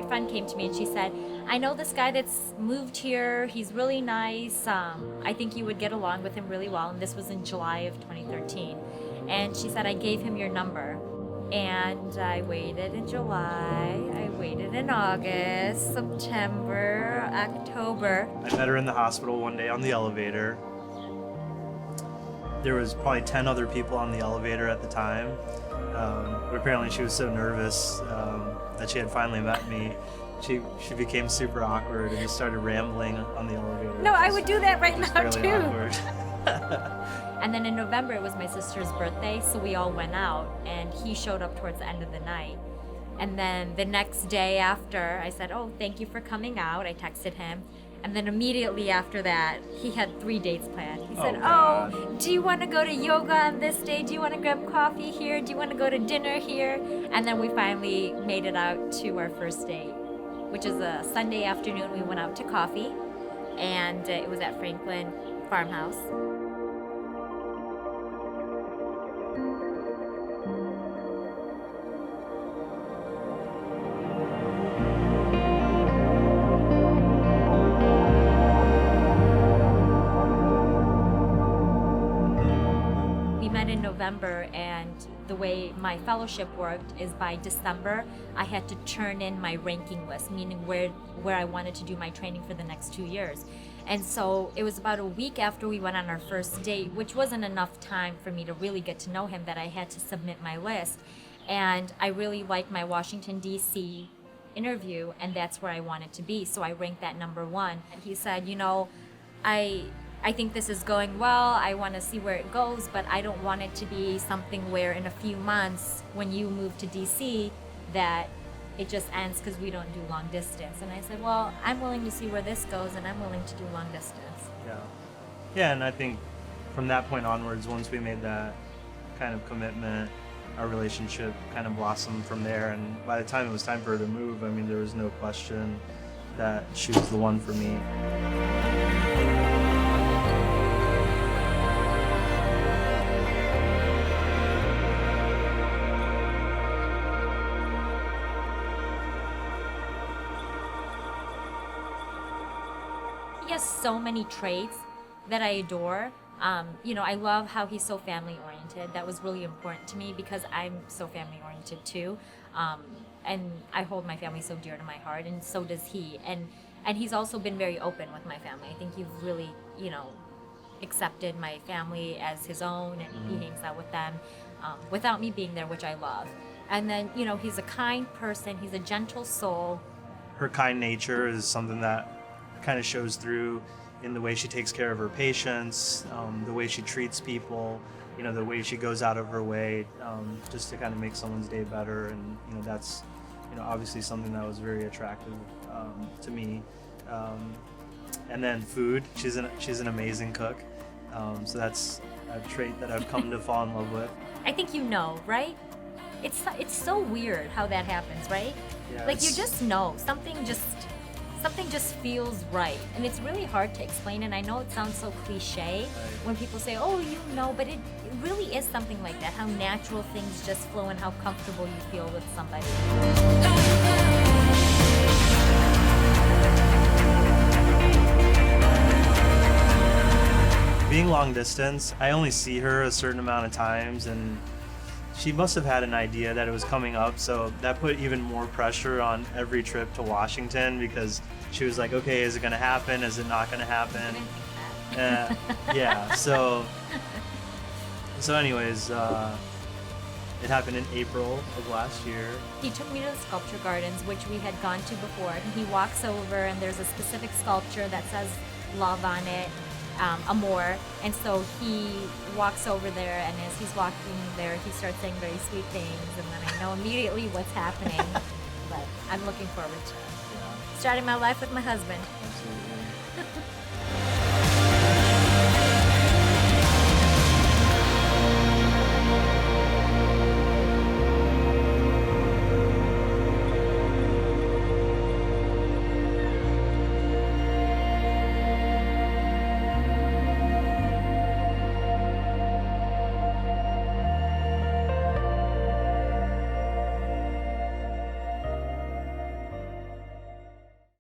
friend came to me and she said, I know this guy that's moved here. He's really nice. I think you would get along with him really well. And this was in July of 2013. And she said, I gave him your number. And I waited in July, I waited in August, September, October. I met her in the hospital one day on the elevator. There was probably 10 other people on the elevator at the time. But apparently she was so nervous that she had finally met me. She became super awkward and just started rambling on the elevator. No, I would do that right now really too. Awkward. And then in November, it was my sister's birthday, so we all went out, and he showed up towards the end of the night. And then the next day after, I said, oh, thank you for coming out. I texted him. And then immediately after that, he had 3 dates planned. He said, oh, do you want to go to yoga on this day? Do you want to grab coffee here? Do you want to go to dinner here? And then we finally made it out to our first date, which is a Sunday afternoon. We went out to coffee, and it was at Franklin Farmhouse. November, and the way my fellowship worked is by December I had to turn in my ranking list, meaning where I wanted to do my training for the next 2 years. And so it was about a week after we went on our first date, which wasn't enough time for me to really get to know him, that I had to submit my list. And I really liked my Washington DC interview, and that's where I wanted to be, so I ranked that number 1. And he said, you know, I think this is going well. I want to see where it goes, but I don't want it to be something where in a few months when you move to DC that it just ends because we don't do long distance. And I said, well, I'm willing to see where this goes, and I'm willing to do long distance. Yeah, and I think from that point onwards, once we made that kind of commitment, our relationship kind of blossomed from there. And by the time it was time for her to move, I mean, there was no question that she was the one for me. He has so many traits that I adore. You know, I love how he's so family oriented. That was really important to me because I'm so family oriented too. And I hold my family so dear to my heart, and so does he. And he's also been very open with my family. I think you've really, you know, accepted my family as his own, and he hangs out with them without me being there, which I love. And then, you know, he's a kind person. He's a gentle soul. Her kind nature is something that kind of shows through in the way she takes care of her patients, the way she treats people, you know, the way she goes out of her way just to kind of make someone's day better. And, you know, that's, you know, obviously something that was very attractive to me. And then food, she's an amazing cook. So that's a trait that I've come to fall in love with. I think you know, right? It's so weird how that happens, right? Yeah, like you just know something just feels right, and it's really hard to explain. And I know it sounds so cliche when people say, oh, you know, but it really is something like that, how natural things just flow and how comfortable you feel with somebody. Being long distance, I only see her a certain amount of times, and she must have had an idea that it was coming up, so that put even more pressure on every trip to Washington, because she was like, okay, is it gonna happen? Is it not gonna happen? Yeah, so anyways, it happened in April of last year. He took me to the sculpture gardens, which we had gone to before, and he walks over and there's a specific sculpture that says love on it. Amor, and so he walks over there, and as he's walking there, he starts saying very sweet things, and then I know immediately what's happening. But I'm looking forward to starting my life with my husband. Absolutely.